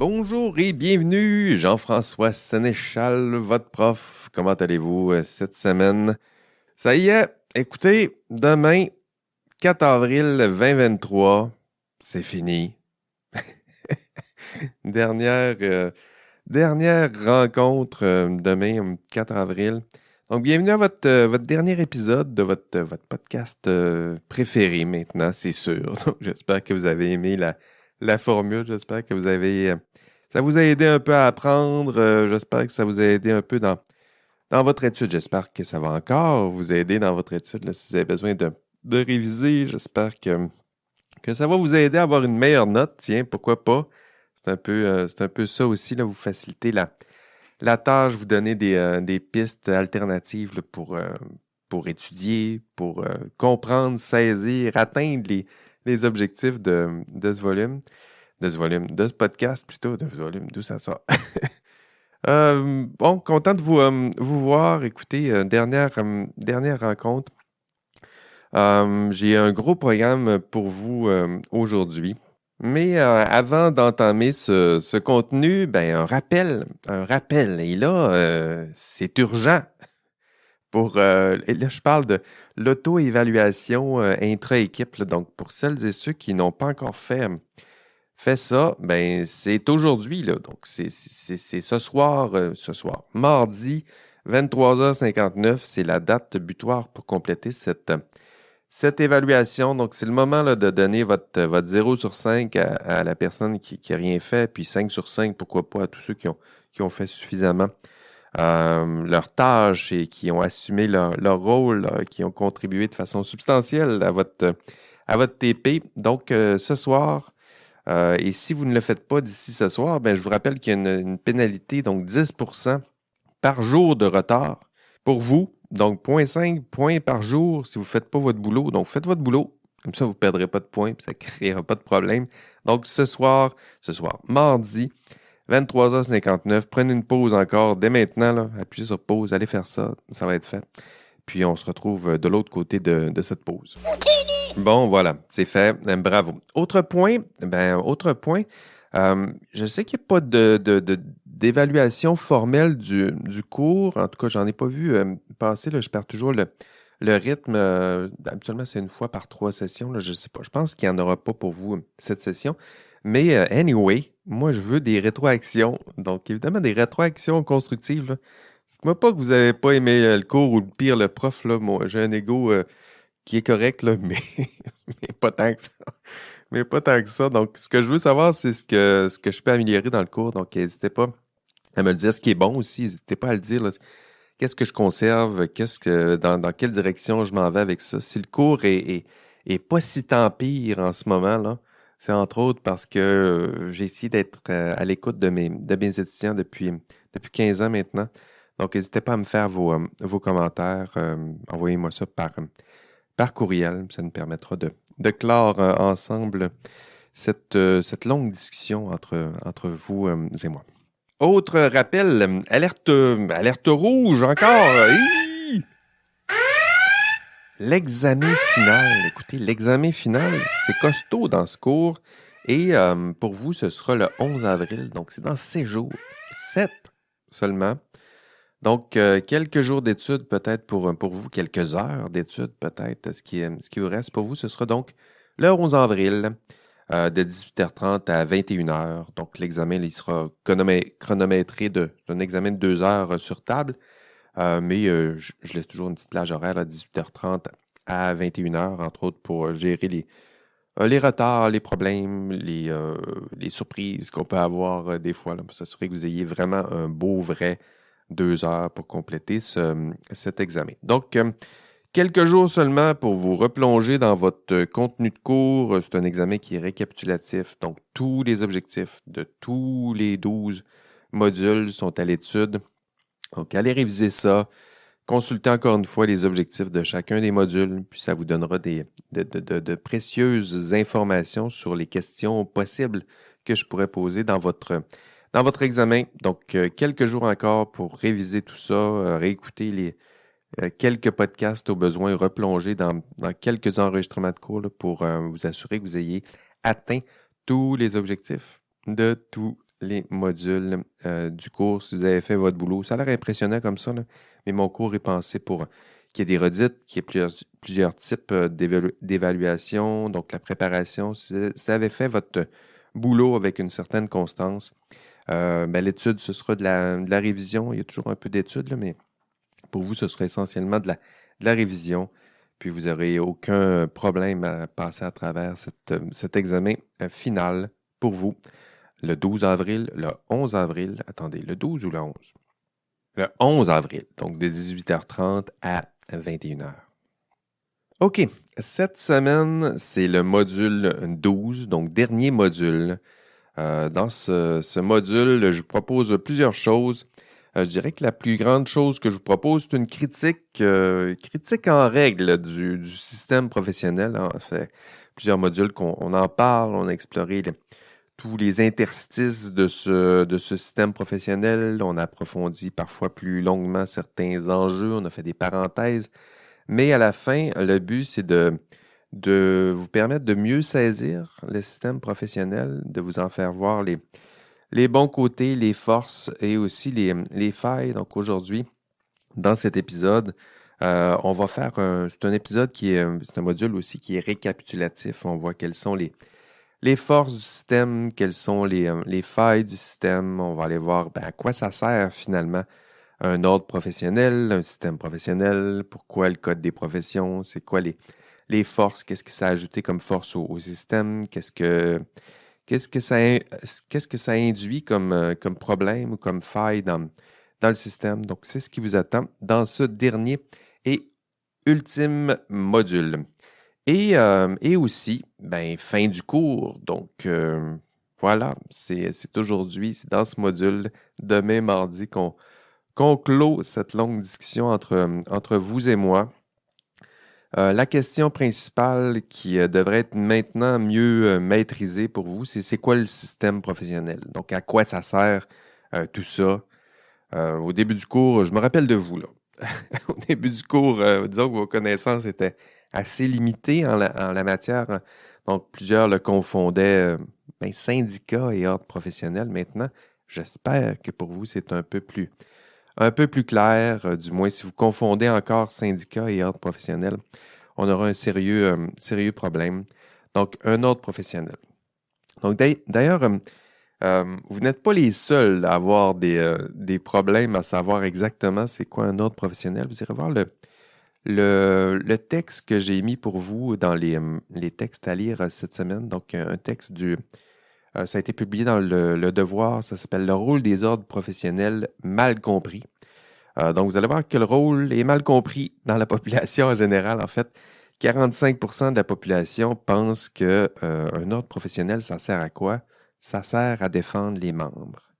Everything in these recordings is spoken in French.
Bonjour et bienvenue, Jean-François Sénéchal, votre prof. Comment allez-vous cette semaine? Ça y est, écoutez, demain, 4 avril 2023, c'est fini. Dernière rencontre demain, 4 avril. Donc, bienvenue à votre dernier épisode de votre podcast préféré maintenant, c'est sûr. Donc, j'espère que vous avez aimé la formule. J'espère que ça vous a aidé un peu à apprendre. J'espère que ça vous a aidé un peu dans votre étude. J'espère que ça va encore vous aider dans votre étude. Là, si vous avez besoin de réviser, j'espère que ça va vous aider à avoir une meilleure note. Tiens, pourquoi pas? C'est un peu ça aussi, là, vous faciliter la tâche, vous donner des pistes alternatives là, pour étudier, pour comprendre, saisir, atteindre les objectifs de ce podcast plutôt, de ce volume, d'où ça sort. Bon, content de vous voir. Écoutez, dernière rencontre. J'ai un gros programme pour vous aujourd'hui. Mais avant d'entamer ce contenu, ben un rappel. Et là, c'est urgent. Et là, je parle de l'auto-évaluation intra-équipe. Là. Donc, pour celles et ceux qui n'ont pas encore fait ça, ben c'est aujourd'hui. Là. Donc, c'est ce soir, mardi, 23h59. C'est la date butoir pour compléter cette évaluation. Donc, c'est le moment là, de donner votre 0 sur 5 à la personne qui n'a rien fait, puis 5 sur 5, pourquoi pas, à tous ceux qui ont fait suffisamment leur tâche et qui ont assumé leur rôle, qui ont contribué de façon substantielle à votre TP. Donc, ce soir, et si vous ne le faites pas d'ici ce soir, ben, je vous rappelle qu'il y a une pénalité, donc 10% par jour de retard pour vous. Donc, 0,5 points par jour si vous ne faites pas votre boulot. Donc, faites votre boulot. Comme ça, vous ne perdrez pas de points et ça ne créera pas de problème. Donc, ce soir, mardi, 23h59, prenez une pause encore dès maintenant. Là, appuyez sur pause, allez faire ça. Ça va être fait. Puis, on se retrouve de l'autre côté de cette pause. Bon, voilà, c'est fait. Bravo. Autre point, je sais qu'il n'y a pas d'évaluation formelle du cours. En tout cas, j'en ai pas vu passer. Là, je perds toujours le rythme. Habituellement, c'est une fois par 3 sessions. Là, je ne sais pas. Je pense qu'il n'y en aura pas pour vous cette session. Mais anyway, moi, je veux des rétroactions. Donc, évidemment, des rétroactions constructives. Là. Dites-moi pas que vous n'avez pas aimé le cours ou le pire, le prof. Là, moi, j'ai un ego qui est correct, là, mais, mais pas tant que ça. Mais pas tant que ça. Donc, ce que je veux savoir, c'est ce que je peux améliorer dans le cours. Donc, n'hésitez pas à me le dire. Ce qui est bon aussi, n'hésitez pas à le dire. Là. Qu'est-ce que je conserve? Dans quelle direction je m'en vais avec ça? Si le cours est pas si tant pire en ce moment, là, c'est entre autres parce que j'ai essayé d'être à l'écoute de mes étudiants depuis 15 ans maintenant. Donc, n'hésitez pas à me faire vos commentaires. Envoyez-moi ça par courriel. Ça nous permettra de clore ensemble cette longue discussion entre vous et moi. Autre rappel, alerte rouge encore. Hi! L'examen final. Écoutez, l'examen final, c'est costaud dans ce cours. Et pour vous, ce sera le 11 avril. Donc, c'est dans 6 jours. 7 seulement. Donc, quelques jours d'études peut-être pour vous, quelques heures d'études peut-être. Ce qui vous reste pour vous, ce sera donc le 11 avril de 18h30 à 21h. Donc, l'examen, il sera chronométré d'un examen de 2 heures sur table. Mais je laisse toujours une petite plage horaire à 18h30 à 21h, entre autres, pour gérer les retards, les problèmes, les surprises qu'on peut avoir des fois, là, pour s'assurer que vous ayez vraiment un beau, vrai 2 heures pour compléter cet examen. Donc, quelques jours seulement pour vous replonger dans votre contenu de cours. C'est un examen qui est récapitulatif. Donc, tous les objectifs de tous les 12 modules sont à l'étude. Donc, allez réviser ça. Consultez encore une fois les objectifs de chacun des modules, puis ça vous donnera de précieuses informations sur les questions possibles que je pourrais poser dans votre examen. Donc, quelques jours encore pour réviser tout ça, réécouter quelques podcasts au besoin, replonger dans quelques enregistrements de cours là, pour vous assurer que vous ayez atteint tous les objectifs de tous les modules du cours si vous avez fait votre boulot. Ça a l'air impressionnant comme ça, là, mais mon cours est pensé pour qu'il y ait des redites, qu'il y ait plusieurs types d'évaluation, donc la préparation. Si vous avez fait votre boulot avec une certaine constance, l'étude, ce sera de la révision. Il y a toujours un peu d'étude, là, mais pour vous, ce sera essentiellement de la révision. Puis vous n'aurez aucun problème à passer à travers cet examen final pour vous. Le 12 avril, le 11 avril, attendez, le 12 ou le 11? Le 11 avril, donc de 18h30 à 21h. OK, cette semaine, c'est le module 12, donc dernier module. Dans ce module, je vous propose plusieurs choses. Je dirais que la plus grande chose que je vous propose, c'est une critique en règle du système professionnel. En fait, plusieurs modules qu'on en parle, on a exploré tous les interstices de ce système professionnel. On a approfondi parfois plus longuement certains enjeux, on a fait des parenthèses. Mais à la fin, le but, c'est de vous permettre de mieux saisir le système professionnel, de vous en faire voir les bons côtés, les forces et aussi les failles. Donc aujourd'hui, dans cet épisode, on va faire c'est un épisode c'est un module aussi qui est récapitulatif. On voit quelles sont les forces du système, quelles sont les failles du système. On va aller voir à quoi ça sert finalement un ordre professionnel, un système professionnel, pourquoi le code des professions, c'est quoi les forces, qu'est-ce que ça a ajouté comme force au système, qu'est-ce que ça induit comme problème ou comme faille dans le système. Donc, c'est ce qui vous attend dans ce dernier et ultime module. Et aussi, fin du cours. Donc, voilà, c'est aujourd'hui, c'est dans ce module, demain, mardi, qu'on clôt cette longue discussion entre vous et moi. La question principale qui devrait être maintenant mieux maîtrisée pour vous, c'est quoi le système professionnel? Donc, à quoi ça sert tout ça? Au début du cours, je me rappelle de vous, là. Au début du cours, disons que vos connaissances étaient assez limitées en la matière, hein. Donc, plusieurs le confondaient syndicat et ordre professionnel. Maintenant, j'espère que pour vous, c'est un peu plus clair, du moins si vous confondez encore syndicat et ordre professionnel, on aura un sérieux problème. Donc, un ordre professionnel. Donc, d'ailleurs, vous n'êtes pas les seuls à avoir des problèmes à savoir exactement c'est quoi un ordre professionnel. Vous irez voir le texte que j'ai mis pour vous dans les textes à lire cette semaine. Donc, un texte ça a été publié dans le Devoir, ça s'appelle « Le rôle des ordres professionnels mal compris ». Donc, vous allez voir que le rôle est mal compris dans la population en général. En fait, 45% de la population pense que un ordre professionnel, ça sert à quoi? Ça sert à défendre les membres.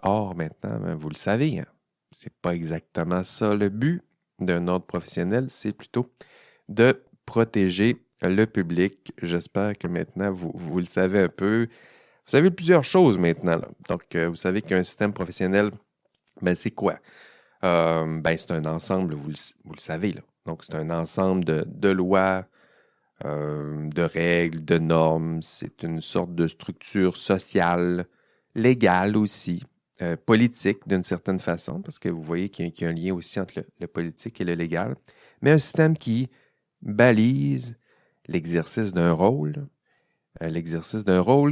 Or, maintenant, vous le savez, hein, c'est pas exactement ça le but d'un ordre professionnel, c'est plutôt de protéger le public. J'espère que maintenant, vous le savez un peu. Vous savez plusieurs choses maintenant, là. Donc, vous savez qu'un système professionnel, c'est quoi? C'est un ensemble, vous le savez, là. Donc, c'est un ensemble de lois, de règles, de normes. C'est une sorte de structure sociale, légale aussi, politique d'une certaine façon, parce que vous voyez qu'il y a un lien aussi entre le politique et le légal. Mais un système qui balise l'exercice d'un rôle,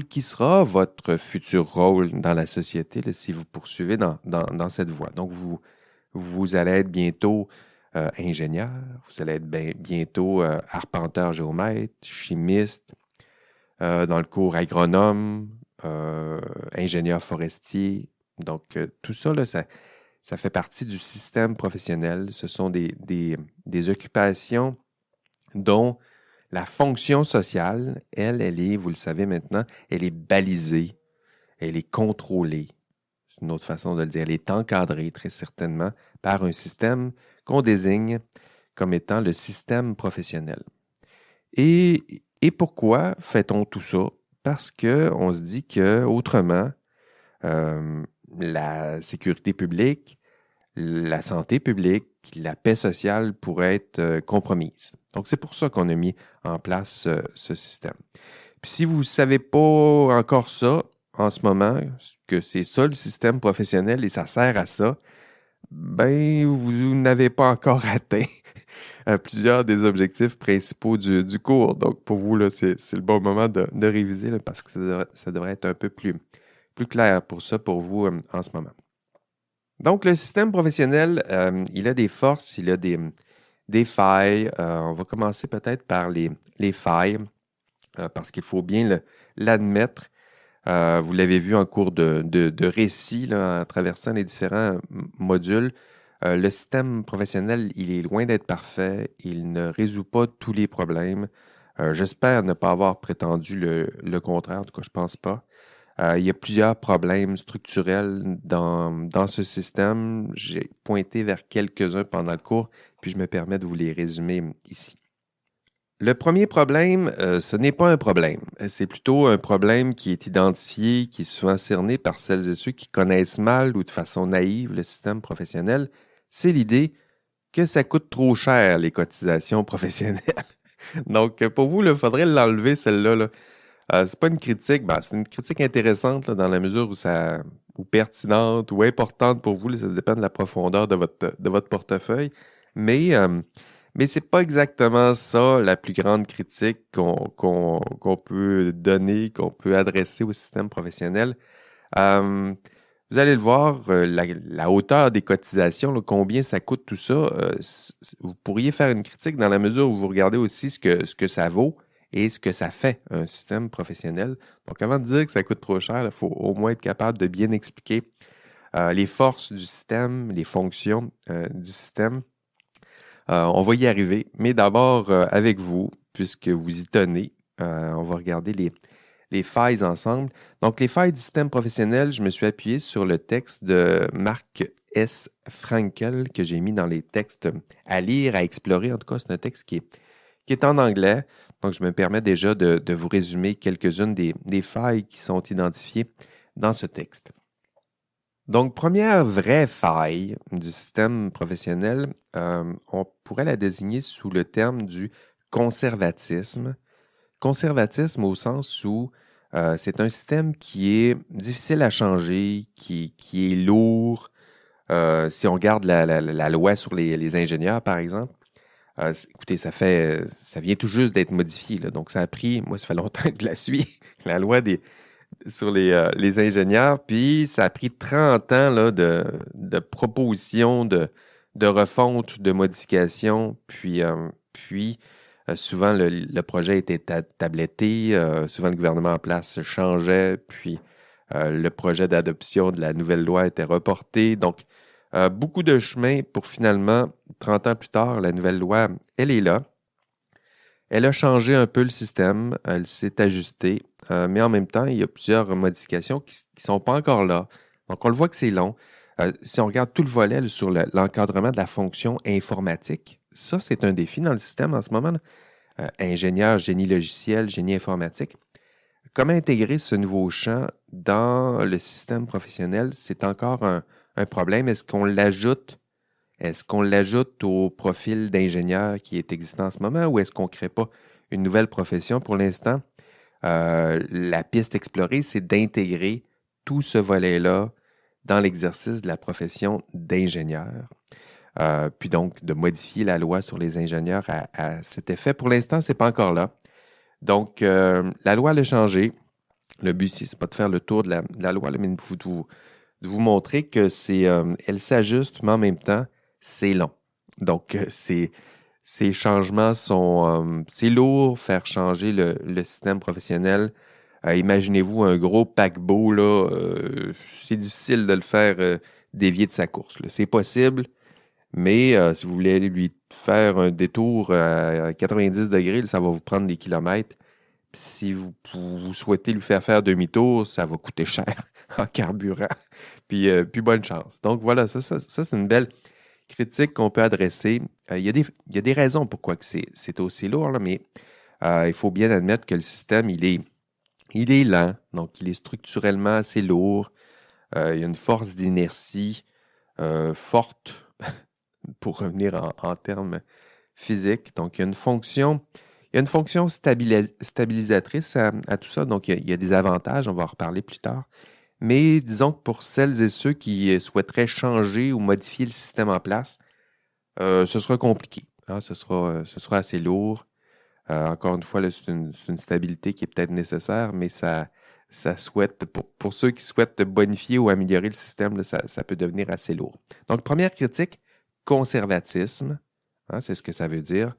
qui sera votre futur rôle dans la société là, si vous poursuivez dans cette voie. Donc, vous allez être bientôt ingénieur, vous allez être bientôt arpenteur géomètre, chimiste, dans le cours agronome, ingénieur forestier. Donc, tout ça, là, ça fait partie du système professionnel. Ce sont des occupations dont la fonction sociale, elle est, vous le savez maintenant, elle est balisée, elle est contrôlée. C'est une autre façon de le dire. Elle est encadrée très certainement par un système qu'on désigne comme étant le système professionnel. Et pourquoi fait-on tout ça? Parce qu'on se dit qu'autrement, la sécurité publique, la santé publique, la paix sociale pourraient être compromises. Donc, c'est pour ça qu'on a mis en place ce système. Puis, si vous ne savez pas encore ça, en ce moment, que c'est ça le système professionnel et ça sert à ça, ben, vous n'avez pas encore atteint plusieurs des objectifs principaux du cours. Donc, pour vous, là, c'est le bon moment de réviser là, parce que ça devrait être un peu plus clair pour ça, pour vous, en ce moment. Donc, le système professionnel, il a des forces, il a des failles. On va commencer peut-être par les failles, parce qu'il faut bien l'admettre. Vous l'avez vu en cours de récit, là, en traversant les différents modules. Le système professionnel, il est loin d'être parfait. Il ne résout pas tous les problèmes. J'espère ne pas avoir prétendu le contraire. En tout cas, je ne pense pas. Il y a plusieurs problèmes structurels dans ce système. J'ai pointé vers quelques-uns pendant le cours, puis je me permets de vous les résumer ici. Le premier problème, ce n'est pas un problème. C'est plutôt un problème qui est identifié, qui est souvent cerné par celles et ceux qui connaissent mal ou de façon naïve le système professionnel. C'est l'idée que ça coûte trop cher, les cotisations professionnelles. Donc, pour vous, il faudrait l'enlever, celle-là. Là. C'est pas une critique, c'est une critique intéressante là, dans la mesure ou pertinente ou importante pour vous. Là, ça dépend de la profondeur de votre portefeuille. Mais c'est pas exactement ça la plus grande critique qu'on peut donner, qu'on peut adresser au système professionnel. Vous allez le voir, la hauteur des cotisations, là, combien ça coûte tout ça, vous pourriez faire une critique dans la mesure où vous regardez aussi ce que ça vaut et ce que ça fait, un système professionnel. Donc, avant de dire que ça coûte trop cher, il faut au moins être capable de bien expliquer les forces du système, les fonctions du système. On va y arriver, mais d'abord avec vous, puisque vous y tenez, on va regarder les failles ensemble. Donc, les failles du système professionnel, je me suis appuyé sur le texte de Mark S. Frankel que j'ai mis dans les textes à lire, à explorer. En tout cas, c'est un texte qui est en anglais. Donc, je me permets déjà de vous résumer quelques-unes des failles qui sont identifiées dans ce texte. Donc, première vraie faille du système professionnel, on pourrait la désigner sous le terme du conservatisme. Conservatisme au sens où c'est un système qui est difficile à changer, qui est lourd. Si on regarde la loi sur les ingénieurs, par exemple, écoutez, ça vient tout juste d'être modifié. Là, donc, ça a pris, moi, ça fait longtemps que je la suis, la loi sur les ingénieurs. Puis, ça a pris 30 ans là, de propositions, de refonte, de modifications. Puis souvent, le projet était tabletté. Souvent, le gouvernement en place changeait. Puis, le projet d'adoption de la nouvelle loi était reporté. Donc, beaucoup de chemin pour finalement, 30 ans plus tard, la nouvelle loi, elle est là. Elle a changé un peu le système, elle s'est ajustée, mais en même temps, il y a plusieurs modifications qui ne sont pas encore là. Donc, on le voit que c'est long. Si on regarde tout le volet là, sur l'encadrement de la fonction informatique, ça, c'est un défi dans le système en ce moment. Ingénieur, génie logiciel, génie informatique. Comment intégrer ce nouveau champ dans le système professionnel? C'est encore un problème. Est-ce qu'on l'ajoute au profil d'ingénieur qui est existant en ce moment ou est-ce qu'on ne crée pas une nouvelle profession pour l'instant? La piste explorée, c'est d'intégrer tout ce volet-là dans l'exercice de la profession d'ingénieur. Puis donc, de modifier la loi sur les ingénieurs à cet effet. Pour l'instant, ce n'est pas encore là. Donc, la loi elle a changé. Le but ici, ce n'est pas de faire le tour de la loi, mais de vous montrer que elle s'ajuste, mais en même temps, c'est long. Donc, ces changements c'est lourd, faire changer le système professionnel. Imaginez-vous un gros paquebot, là, c'est difficile de le faire dévier de sa course. Là. C'est possible, mais si vous voulez aller lui faire un détour à 90 degrés, là, ça va vous prendre des kilomètres. Puis si vous souhaitez lui faire demi-tour, ça va coûter cher en carburant. Puis bonne chance. Donc voilà, ça c'est une belle critique qu'on peut adresser. Il y a des raisons pourquoi que c'est aussi lourd, là, mais il faut bien admettre que le système, il est lent, donc il est structurellement assez lourd. Il y a une force d'inertie forte, pour revenir en termes physiques. Donc, il y a Il y a une fonction stabilisatrice à tout ça, donc il y a des avantages, on va en reparler plus tard. Mais disons que pour celles et ceux qui souhaiteraient changer ou modifier le système en place, ce sera compliqué, hein, ce sera assez lourd. Encore une fois, là, c'est une stabilité qui est peut-être nécessaire, mais ça souhaite, pour ceux qui souhaitent bonifier ou améliorer le système, là, ça peut devenir assez lourd. Donc, première critique, conservatisme, hein, c'est ce que ça veut dire.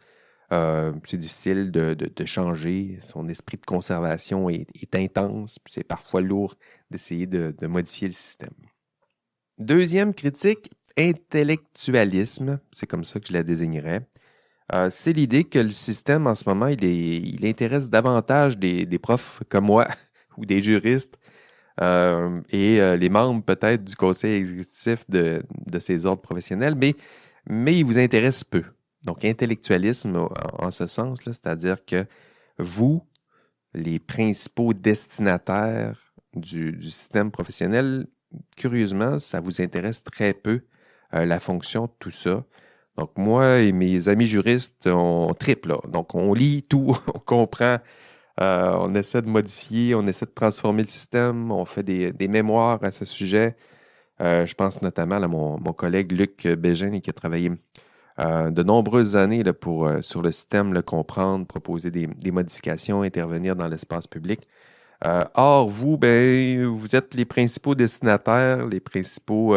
C'est difficile de changer. Son esprit de conservation est intense, puis c'est parfois lourd d'essayer de modifier le système. Deuxième critique, intellectualisme, c'est comme ça que je la désignerais. C'est l'idée que le système, en ce moment, il intéresse davantage des profs comme moi ou des juristes et les membres peut-être du conseil exécutif de ces ordres professionnels, mais il vous intéresse peu. Donc, intellectualisme en ce sens-là, c'est-à-dire que vous, les principaux destinataires du système professionnel, curieusement, ça vous intéresse très peu, la fonction de tout ça. Donc, moi et mes amis juristes, on triple, là. Donc, on lit tout, on comprend, on essaie de modifier, on essaie de transformer le système, on fait des mémoires à ce sujet. Je pense notamment à mon collègue Luc Bégin qui a travaillé de nombreuses années là, sur le système, le comprendre, proposer des modifications, intervenir dans l'espace public. Or, vous, ben, vous êtes les principaux destinataires, les principaux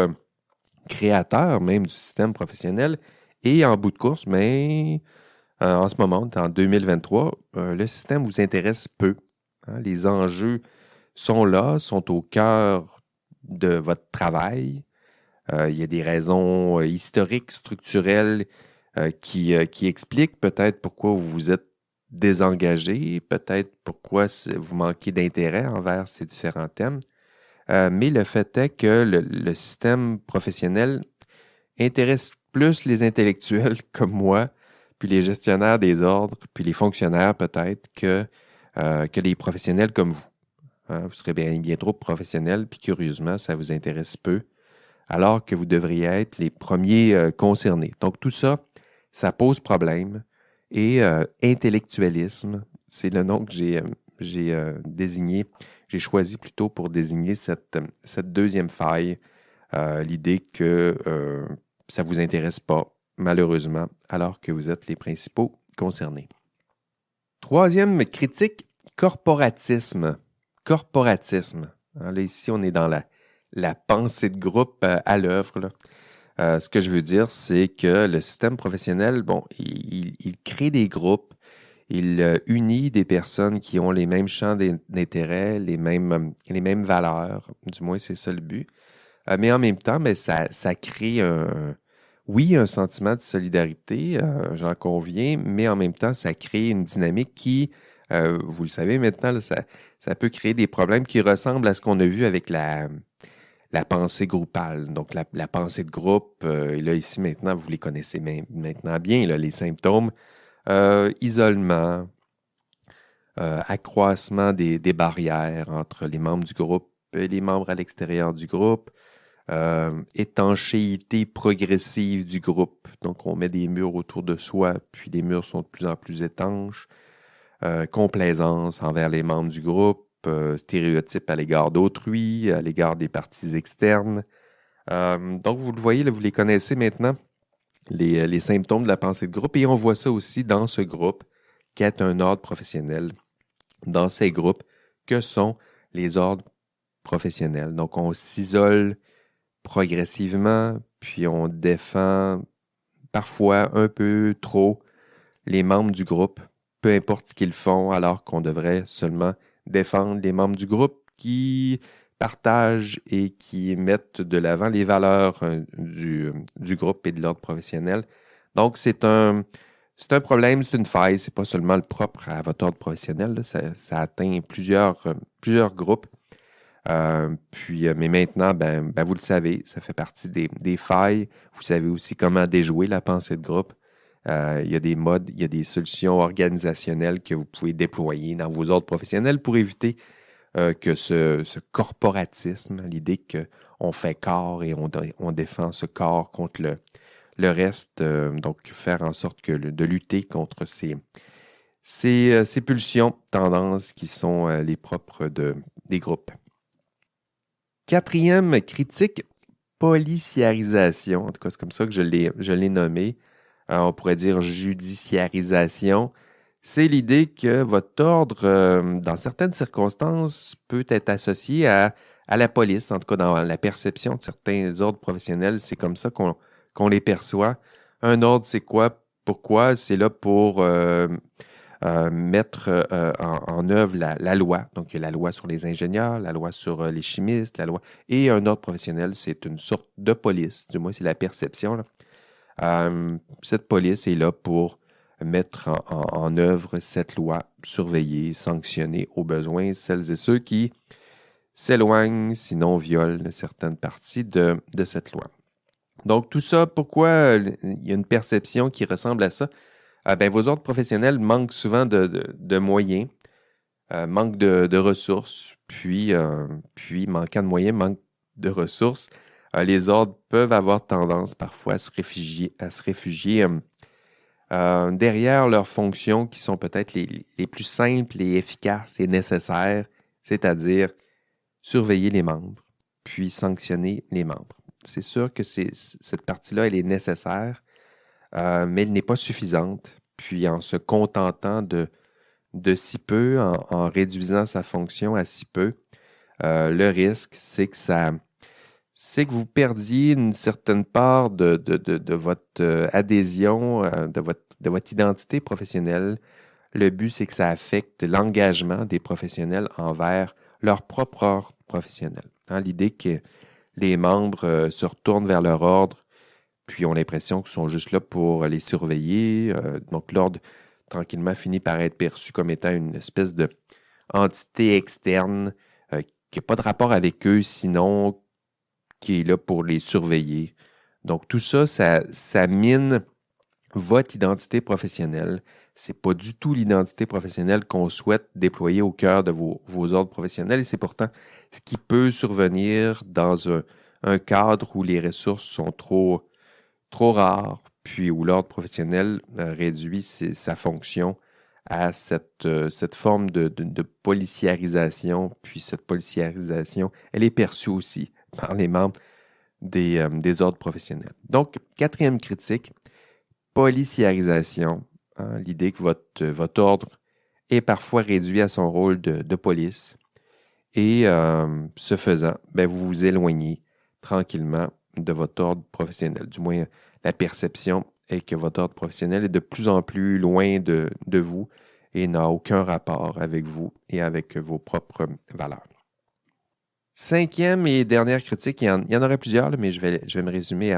créateurs même du système professionnel. Et en bout de course, mais en ce moment, en 2023, le système vous intéresse peu, hein. Les enjeux sont là, sont au cœur de votre travail. Il y a des raisons historiques, structurelles qui expliquent peut-être pourquoi vous vous êtes désengagé, peut-être pourquoi vous manquez d'intérêt envers ces différents thèmes. Mais le fait est que le système professionnel intéresse plus les intellectuels comme moi, puis les gestionnaires des ordres, puis les fonctionnaires peut-être que les professionnels comme vous. Hein, vous serez bien trop professionnel, puis curieusement, ça vous intéresse peu, alors que vous devriez être les premiers concernés. Donc tout ça, ça pose problème. Et intellectualisme, c'est le nom que j'ai désigné, j'ai choisi plutôt pour désigner cette deuxième faille, l'idée que ça ne vous intéresse pas, malheureusement, alors que vous êtes les principaux concernés. Troisième critique, corporatisme. Corporatisme. Hein, là, ici, on est dans la pensée de groupe à l'œuvre, là. Ce que je veux dire, c'est que le système professionnel, bon, il crée des groupes, il unit des personnes qui ont les mêmes champs d'intérêt, les mêmes valeurs, du moins c'est ça le but. Mais en même temps, mais ça crée un sentiment de solidarité, j'en conviens, mais en même temps, ça crée une dynamique qui, vous le savez maintenant, là, ça peut créer des problèmes qui ressemblent à ce qu'on a vu avec la pensée groupale. Donc, la pensée de groupe, et là, ici, maintenant, vous les connaissez maintenant bien, là, les symptômes. Isolement, accroissement des barrières entre les membres du groupe et les membres à l'extérieur du groupe, étanchéité progressive du groupe. Donc, on met des murs autour de soi, puis les murs sont de plus en plus étanches. Complaisance envers les membres du groupe, stéréotypes à l'égard d'autrui, à l'égard des parties externes. Donc, vous le voyez, là, vous les connaissez maintenant, les symptômes de la pensée de groupe, et on voit ça aussi dans ce groupe, qui est un ordre professionnel. Dans ces groupes, que sont les ordres professionnels? Donc, on s'isole progressivement, puis on défend parfois un peu trop les membres du groupe, peu importe ce qu'ils font, alors qu'on devrait seulement défendre les membres du groupe qui partagent et qui mettent de l'avant les valeurs du groupe et de l'ordre professionnel. Donc, c'est un problème, c'est une faille, c'est pas seulement le propre à votre ordre professionnel, là, ça atteint plusieurs groupes. Mais maintenant, ben, vous le savez, ça fait partie des failles. Vous savez aussi comment déjouer la pensée de groupe. Il y a des modes, il y a des solutions organisationnelles que vous pouvez déployer dans vos ordres professionnels pour éviter que ce corporatisme, l'idée qu'on fait corps et on défend ce corps contre le reste, donc faire en sorte de lutter contre ces pulsions, tendances qui sont les propres des groupes. Quatrième critique, policiarisation. En tout cas, c'est comme ça que je l'ai nommé. On pourrait dire judiciarisation. C'est l'idée que votre ordre, dans certaines circonstances, peut être associé à la police, en tout cas dans la perception de certains ordres professionnels. C'est comme ça qu'on les perçoit. Un ordre, c'est quoi? Pourquoi? C'est là pour mettre en œuvre la loi. Donc, il y a la loi sur les ingénieurs, la loi sur les chimistes, la loi. Et un ordre professionnel, c'est une sorte de police. Du moins, c'est la perception, là. Cette police est là pour mettre en œuvre cette loi, surveiller, sanctionner au besoin celles et ceux qui s'éloignent, sinon violent certaines parties de cette loi. Donc, tout ça, pourquoi il y a une perception qui ressemble à ça? Vos ordres professionnels manquent souvent de moyens, manquent de ressources, puis manquant de moyens, manque de ressources. Les ordres peuvent avoir tendance parfois à se réfugier derrière leurs fonctions qui sont peut-être les plus simples et efficaces et nécessaires, c'est-à-dire surveiller les membres, puis sanctionner les membres. C'est sûr que cette partie-là, elle est nécessaire, mais elle n'est pas suffisante. Puis en se contentant de si peu, en réduisant sa fonction à si peu, le risque, c'est que vous perdiez une certaine part de votre adhésion, de votre identité professionnelle. Le but, c'est que ça affecte l'engagement des professionnels envers leur propre ordre professionnel. L'idée que les membres se retournent vers leur ordre, puis ont l'impression qu'ils sont juste là pour les surveiller. Donc, l'ordre, tranquillement, finit par être perçu comme étant une espèce d'entité externe qui n'a pas de rapport avec eux, sinon qui est là pour les surveiller. Donc, tout ça, ça mine votre identité professionnelle. Ce n'est pas du tout l'identité professionnelle qu'on souhaite déployer au cœur de vos ordres professionnels et c'est pourtant ce qui peut survenir dans un cadre où les ressources sont trop rares, puis où l'ordre professionnel réduit sa fonction à cette forme de policiarisation. Puis cette policiarisation, elle est perçue aussi par les membres des ordres professionnels. Donc, quatrième critique, policiarisation. L'idée que votre ordre est parfois réduit à son rôle de police. Et ce faisant, vous vous éloignez tranquillement de votre ordre professionnel. Du moins, la perception est que votre ordre professionnel est de plus en plus loin de vous et n'a aucun rapport avec vous et avec vos propres valeurs. Cinquième et dernière critique, il y en aurait plusieurs, mais je vais me résumer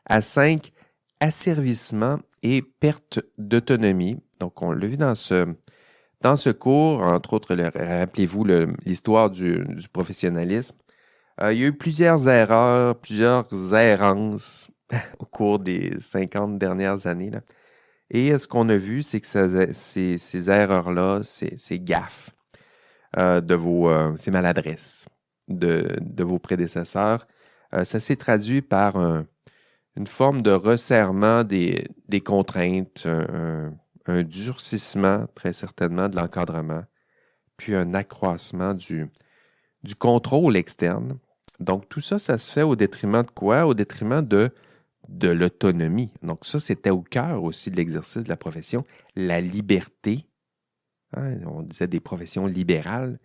à 5, asservissement et perte d'autonomie. Donc, on l'a vu dans ce cours, entre autres, rappelez-vous l'histoire du professionnalisme. Il y a eu plusieurs erreurs, plusieurs errances au cours des 50 dernières années, là. Et ce qu'on a vu, c'est que ces erreurs-là, ces gaffes ces maladresses de vos prédécesseurs, ça s'est traduit par une forme de resserrement des contraintes, un durcissement très certainement de l'encadrement, puis un accroissement du contrôle externe. Donc tout ça, ça se fait au détriment de quoi? Au détriment de l'autonomie. Donc ça, c'était au cœur aussi de l'exercice de la profession, la liberté. On disait des professions libérales,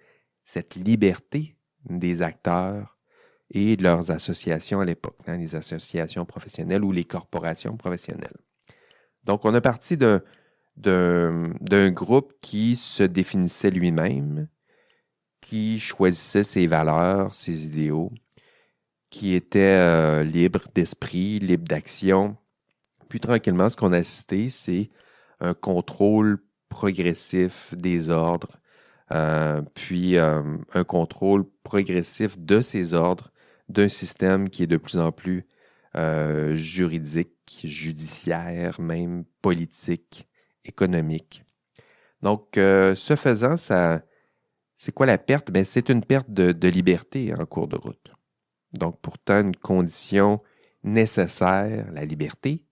cette liberté des acteurs et de leurs associations à l'époque, les associations professionnelles ou les corporations professionnelles. Donc, on a parti d'un groupe qui se définissait lui-même, qui choisissait ses valeurs, ses idéaux, qui était libre d'esprit, libre d'action. Puis tranquillement, ce qu'on a assisté, c'est un contrôle progressif des ordres, puis un contrôle progressif de ces ordres d'un système qui est de plus en plus juridique, judiciaire, même politique, économique. Donc, ce faisant, c'est quoi la perte? C'est une perte de liberté en cours de route. Donc, pourtant, une condition nécessaire, la liberté,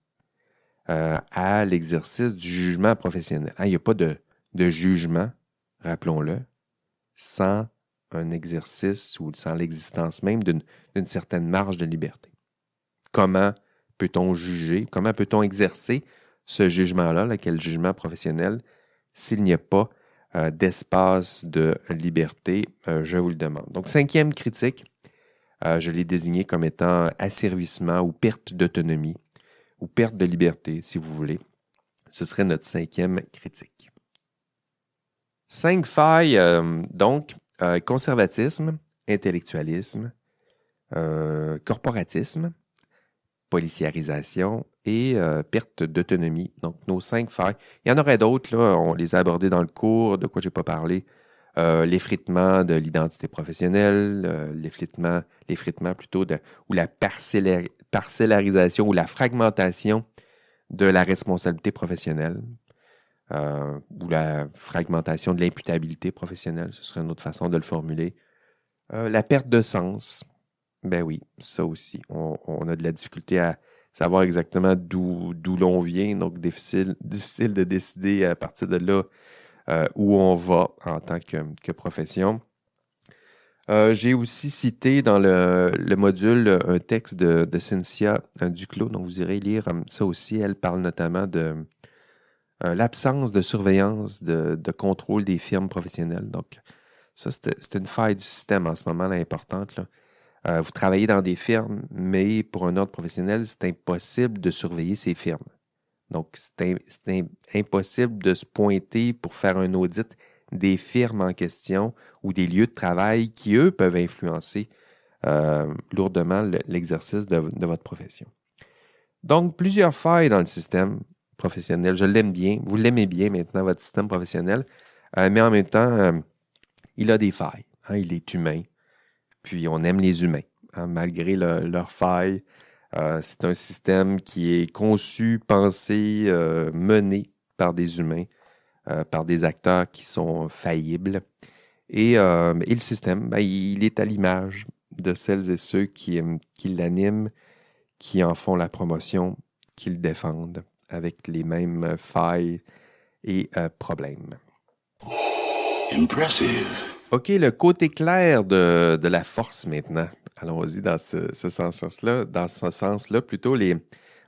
à l'exercice du jugement professionnel. Il n'y a pas de de jugement, rappelons-le, sans un exercice ou sans l'existence même d'une certaine marge de liberté. Comment peut-on juger, comment peut-on exercer ce jugement-là, lequel jugement professionnel, s'il n'y a pas d'espace de liberté, je vous le demande. Donc, 5e critique, je l'ai désigné comme étant asservissement ou perte d'autonomie ou perte de liberté, si vous voulez. Ce serait notre 5e critique. 5 failles, donc, conservatisme, intellectualisme, corporatisme, policiarisation et perte d'autonomie. Donc, nos 5 failles. Il y en aurait d'autres, là, on les a abordées dans le cours, de quoi je n'ai pas parlé. L'effritement de l'identité professionnelle, l'effritement plutôt ou la parcellarisation ou la fragmentation de la responsabilité professionnelle ou la fragmentation de l'imputabilité professionnelle, ce serait une autre façon de le formuler. La perte de sens, ben oui, ça aussi. On a de la difficulté à savoir exactement d'où l'on vient, donc difficile de décider à partir de là où on va en tant que profession. J'ai aussi cité dans le module un texte de Cynthia Duclos, donc vous irez lire ça aussi. Elle parle notamment de l'absence de surveillance, de contrôle des firmes professionnelles. Donc, ça, c'est une faille du système en ce moment là, importante. Là. Vous travaillez dans des firmes, mais pour un ordre professionnel, c'est impossible de surveiller ces firmes. Donc, c'est impossible de se pointer pour faire un audit des firmes en question ou des lieux de travail qui, eux, peuvent influencer lourdement l'exercice de votre profession. Donc, plusieurs failles dans le système professionnel. Je l'aime bien. Vous l'aimez bien maintenant, votre système professionnel. Mais en même temps, il a des failles. Hein, il est humain. Puis, on aime les humains, hein, malgré leurs failles. C'est un système qui est conçu, pensé, mené par des humains, par des acteurs qui sont faillibles. Et le système, ben, il est à l'image de celles et ceux qui l'animent, qui en font la promotion, qui le défendent, avec les mêmes failles et problèmes. Impressive. OK, le côté clair de la force maintenant. Allons-y dans ce sens-là. Dans ce sens-là, plutôt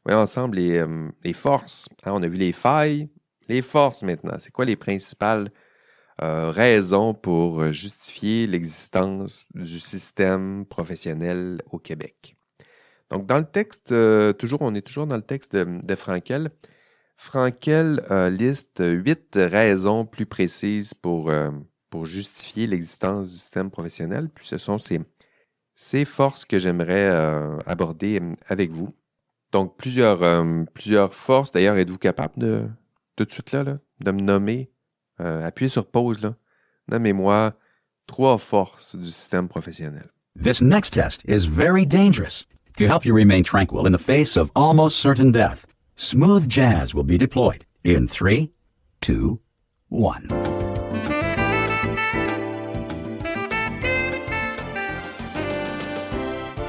voyons ensemble les forces. Hein, on a vu les failles, les forces maintenant. C'est quoi les principales raisons pour justifier l'existence du système professionnel au Québec? Donc, dans le texte, on est toujours dans le texte de Frankel. Frankel liste 8 raisons plus précises pour justifier l'existence du système professionnel. Puis ce sont ces forces que j'aimerais aborder avec vous. Donc, plusieurs forces. D'ailleurs, êtes-vous capable de tout de suite là, de me nommer, appuyez sur pause, là. Nommez-moi 3 forces du système professionnel. This next test is very dangerous. To help you remain tranquil in the face of almost certain death, smooth jazz will be deployed in 3, 2, 1.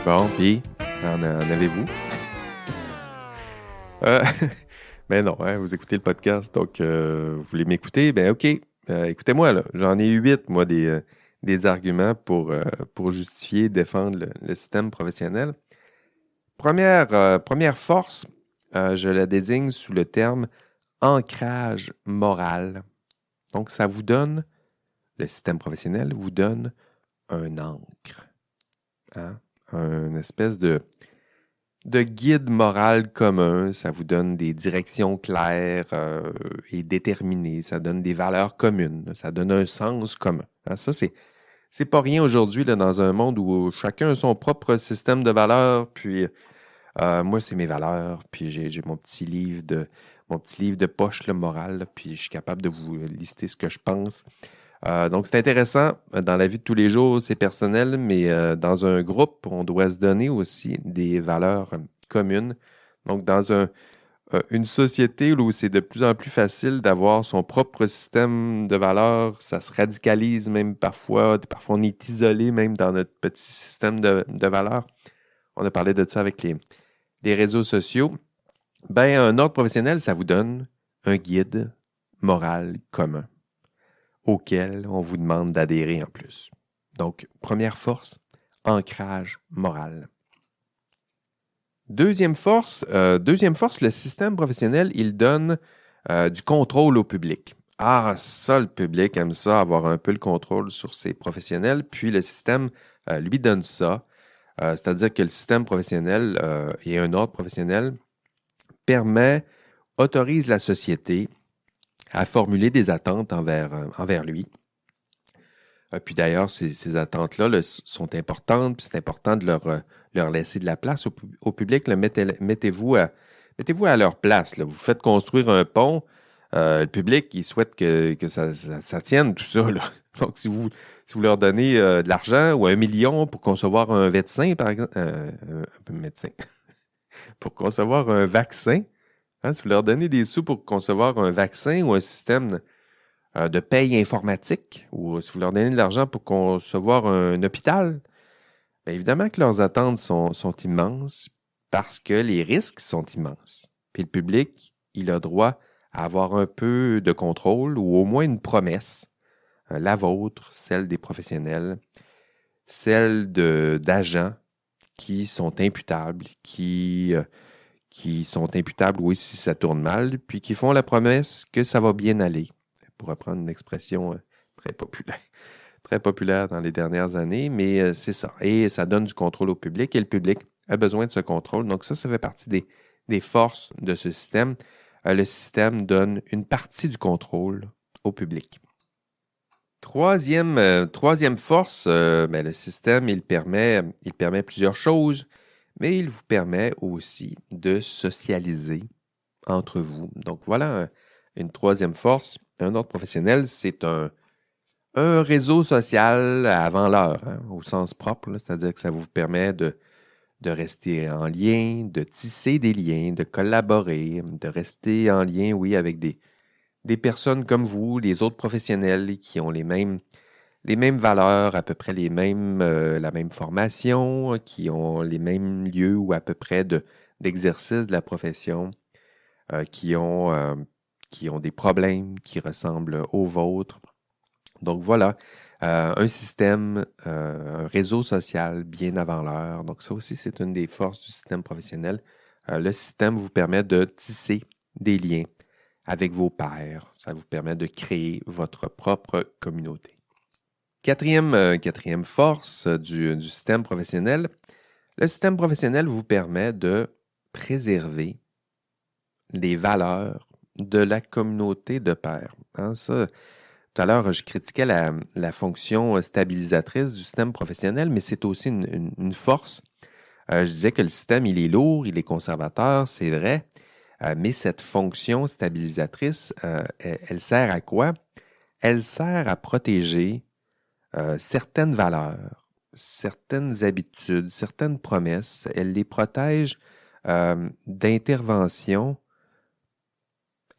Bon, puis, en avez-vous? Ben non, hein, vous écoutez le podcast, donc vous voulez m'écouter? Ben OK, écoutez-moi, là. J'en ai 8, moi, des arguments pour justifier, défendre le système professionnel. Première force, je la désigne sous le terme ancrage moral. Donc, ça vous donne, le système professionnel vous donne un ancre. Hein? Une espèce de guide moral commun. Ça vous donne des directions claires et déterminées. Ça donne des valeurs communes. Ça donne un sens commun. Hein? Ça, c'est pas rien aujourd'hui là, dans un monde où chacun a son propre système de valeurs. Puis moi, c'est mes valeurs. Puis j'ai mon petit livre de poche là, moral. Là, puis je suis capable de vous lister ce que je pense. Donc, c'est intéressant. Dans la vie de tous les jours, c'est personnel, mais dans un groupe, on doit se donner aussi des valeurs communes. Donc, dans une société où c'est de plus en plus facile d'avoir son propre système de valeurs, ça se radicalise même parfois. Parfois, on est isolé même dans notre petit système de valeurs. On a parlé de ça avec les réseaux sociaux. Ben, un ordre professionnel, ça vous donne un guide moral commun. auquel on vous demande d'adhérer en plus. Donc, première force, ancrage moral. Deuxième force, le système professionnel, il donne du contrôle au public. Ah, ça, le public aime ça, avoir un peu le contrôle sur ses professionnels, puis le système lui donne ça. C'est-à-dire que le système professionnel et un ordre professionnel autorise la société à formuler des attentes envers lui. Puis d'ailleurs, ces attentes-là sont importantes, puis c'est important de leur laisser de la place au public. Là, mettez-vous à leur place. Là. Vous faites construire un pont, le public, il souhaite que ça tienne, tout ça. Là. Donc, si vous leur donnez de l'argent ou 1 million pour concevoir un médecin, par exemple, pour concevoir un vaccin, hein, si vous leur donnez des sous pour concevoir un vaccin ou un système de paye informatique, ou si vous leur donnez de l'argent pour concevoir un hôpital, bien évidemment que leurs attentes sont immenses parce que les risques sont immenses. Puis le public, il a droit à avoir un peu de contrôle ou au moins une promesse, la vôtre, celle des professionnels, celle d'agents qui sont imputables, qui sont imputables, oui, si ça tourne mal, puis qui font la promesse que ça va bien aller. Pour reprendre une expression très populaire dans les dernières années, mais c'est ça. Et ça donne du contrôle au public et le public a besoin de ce contrôle. Donc ça fait partie des forces de ce système. Le système donne une partie du contrôle au public. Troisième force, le système, il permet plusieurs choses, mais il vous permet aussi de socialiser entre vous. Donc voilà une troisième force. Un ordre professionnel, c'est un réseau social avant l'heure, hein, au sens propre, là, c'est-à-dire que ça vous permet de rester en lien, de tisser des liens, de collaborer, de rester en lien, oui, avec des personnes comme vous, les autres professionnels qui ont les mêmes valeurs, à peu près la même formation, qui ont les mêmes lieux ou à peu près d'exercice de la profession, qui ont des problèmes qui ressemblent aux vôtres. Donc voilà, un système, un réseau social bien avant l'heure. Donc ça aussi, c'est une des forces du système professionnel. Le système vous permet de tisser des liens avec vos pairs. Ça vous permet de créer votre propre communauté. Quatrième force du système professionnel, le système professionnel vous permet de préserver les valeurs de la communauté de pairs. Hein, ça, tout à l'heure, je critiquais la fonction stabilisatrice du système professionnel, mais c'est aussi une force. Je disais que le système, il est lourd, il est conservateur, c'est vrai, mais cette fonction stabilisatrice, elle sert à quoi? Elle sert à protéger certaines valeurs, certaines habitudes, certaines promesses. Elle les protège d'interventions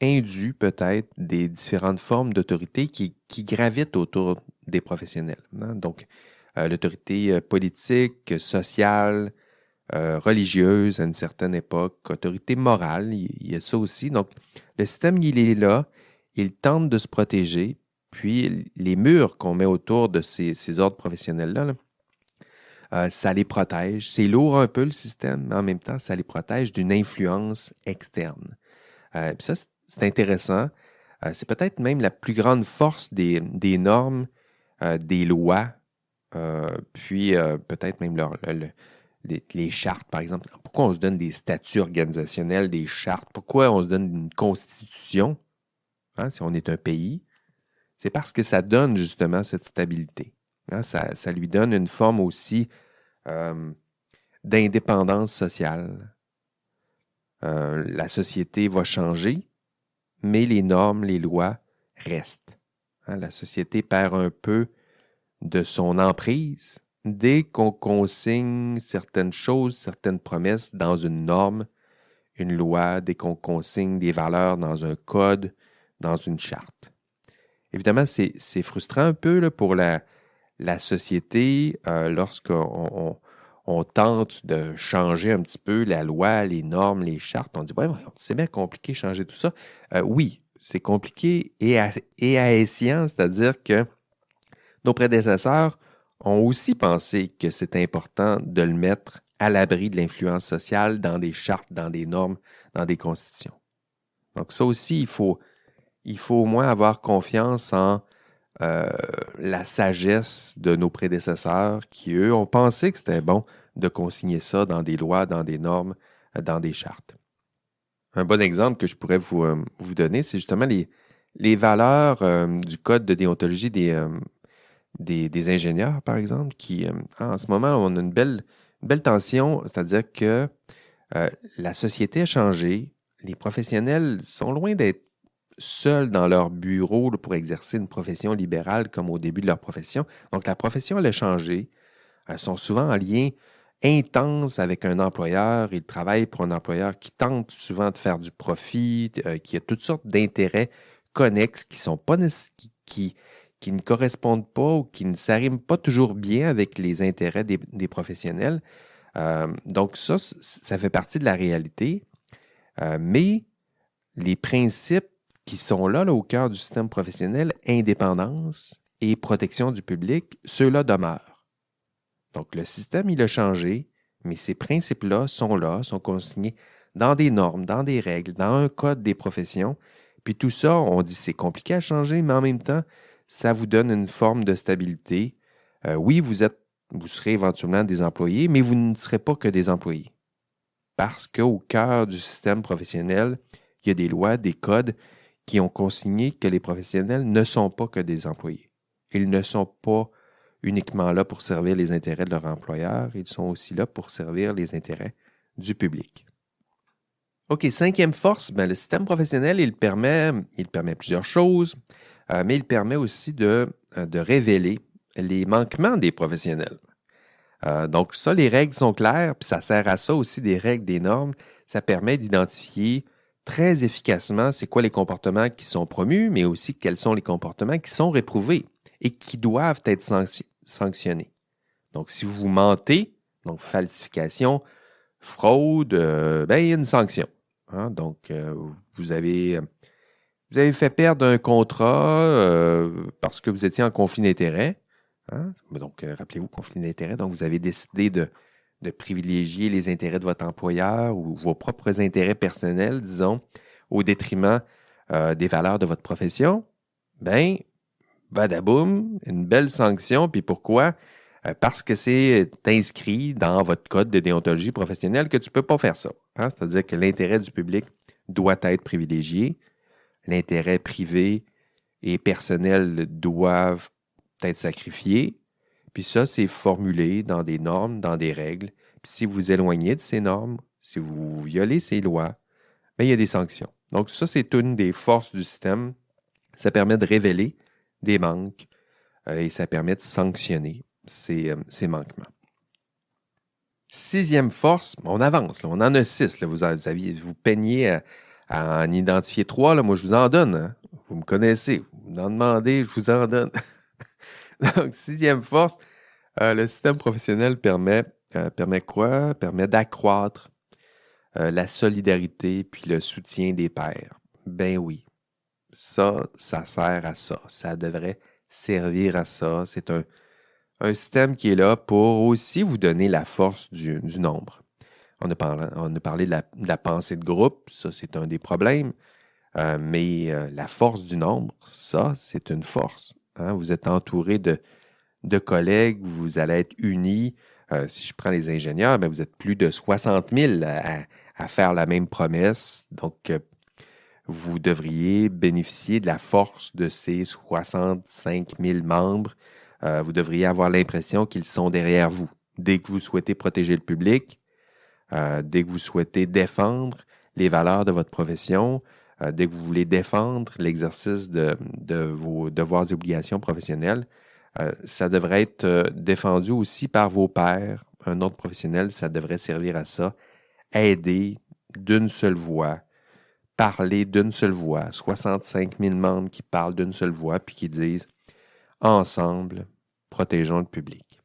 indues peut-être des différentes formes d'autorité qui gravitent autour des professionnels. Hein? Donc, l'autorité politique, sociale, religieuse à une certaine époque, autorité morale, il y a ça aussi. Donc, le système, il est là, il tente de se protéger, puis les murs qu'on met autour de ces ordres professionnels-là, ça les protège. C'est lourd un peu le système, mais en même temps, ça les protège d'une influence externe. Puis ça, c'est intéressant. C'est peut-être même la plus grande force des normes, des lois, puis peut-être même les chartes, par exemple. Pourquoi on se donne des statuts organisationnels, des chartes? Pourquoi on se donne une constitution, hein, si on est un pays? C'est parce que ça donne justement cette stabilité. Hein, ça lui donne une forme aussi d'indépendance sociale. La société va changer, mais les normes, les lois restent. Hein, la société perd un peu de son emprise dès qu'on consigne certaines choses, certaines promesses dans une norme, une loi, dès qu'on consigne des valeurs dans un code, dans une charte. Évidemment, c'est frustrant un peu là, pour la société lorsqu'on tente de changer un petit peu la loi, les normes, les chartes. On dit, ouais, c'est bien compliqué de changer tout ça. Oui, c'est compliqué et haïtien, c'est-à-dire que nos prédécesseurs ont aussi pensé que c'est important de le mettre à l'abri de l'influence sociale dans des chartes, dans des normes, dans des constitutions. Donc ça aussi, il faut au moins avoir confiance en la sagesse de nos prédécesseurs qui, eux, ont pensé que c'était bon de consigner ça dans des lois, dans des normes, dans des chartes. Un bon exemple que je pourrais vous donner, c'est justement les valeurs du code de déontologie des ingénieurs, par exemple, qui, en ce moment, on a une belle tension, c'est-à-dire que la société a changé, les professionnels sont loin d'être seuls dans leur bureau pour exercer une profession libérale comme au début de leur profession. Donc, la profession, elle a changé. Elles sont souvent en lien intense avec un employeur. Ils travaillent pour un employeur qui tente souvent de faire du profit, qui a toutes sortes d'intérêts connexes qui sont pas qui ne correspondent pas ou qui ne s'arriment pas toujours bien avec les intérêts des professionnels. Donc, ça fait partie de la réalité. Mais les principes qui sont là au cœur du système professionnel, indépendance et protection du public, ceux-là demeurent. Donc, le système, il a changé, mais ces principes-là, sont consignés dans des normes, dans des règles, dans un code des professions. Puis tout ça, on dit c'est compliqué à changer, mais en même temps, ça vous donne une forme de stabilité. Oui, vous serez éventuellement des employés, mais vous ne serez pas que des employés. Parce qu'au cœur du système professionnel, il y a des lois, des codes qui ont consigné que les professionnels ne sont pas que des employés. Ils ne sont pas uniquement là pour servir les intérêts de leur employeur, ils sont aussi là pour servir les intérêts du public. OK, cinquième force, le système professionnel, il permet plusieurs choses, mais il permet aussi de révéler les manquements des professionnels. Donc ça, les règles sont claires, puis ça sert à ça aussi, des règles, des normes. Ça permet d'identifier très efficacement c'est quoi les comportements qui sont promus, mais aussi quels sont les comportements qui sont réprouvés et qui doivent être sanctionnés. Donc, si vous mentez, donc falsification, fraude, il y a une sanction. Hein? Donc, vous avez fait perdre un contrat parce que vous étiez en conflit d'intérêts. Hein? Donc, rappelez-vous, conflit d'intérêts. Donc, vous avez décidé de privilégier les intérêts de votre employeur ou vos propres intérêts personnels, disons, au détriment des valeurs de votre profession. Badaboum, une belle sanction. Puis pourquoi? Parce que c'est inscrit dans votre code de déontologie professionnelle que tu ne peux pas faire ça. Hein? C'est-à-dire que l'intérêt du public doit être privilégié. L'intérêt privé et personnel doivent être sacrifiés. Puis ça, c'est formulé dans des normes, dans des règles. Puis si vous éloignez de ces normes, si vous violez ces lois, il y a des sanctions. Donc ça, c'est une des forces du système. Ça permet de révéler des manques et ça permet de sanctionner ces manquements. Sixième force, on avance, là, on en a 6. Là, vous peignez à en identifier 3, là, moi je vous en donne. Hein. Vous me connaissez, vous m'en demandez, je vous en donne. Donc, sixième force, le système professionnel permet quoi? Permet d'accroître la solidarité puis le soutien des pairs. Ben oui, ça sert à ça. Ça devrait servir à ça. C'est un système qui est là pour aussi vous donner la force du nombre. On a parlé de la pensée de groupe, ça c'est un des problèmes, mais la force du nombre, ça c'est une force. Hein? Vous êtes entouré de collègues, vous allez être unis. Si je prends les ingénieurs, vous êtes plus de 60 000 à faire la même promesse. Donc, vous devriez bénéficier de la force de ces 65 000 membres. Vous devriez avoir l'impression qu'ils sont derrière vous. Dès que vous souhaitez protéger le public, dès que vous souhaitez défendre les valeurs de votre profession, dès que vous voulez défendre l'exercice de vos devoirs et obligations professionnelles, ça devrait être défendu aussi par vos pairs. Un autre professionnel, ça devrait servir à ça. Aider d'une seule voix, parler d'une seule voix. 65 000 membres qui parlent d'une seule voix puis qui disent « Ensemble, protégeons le public ».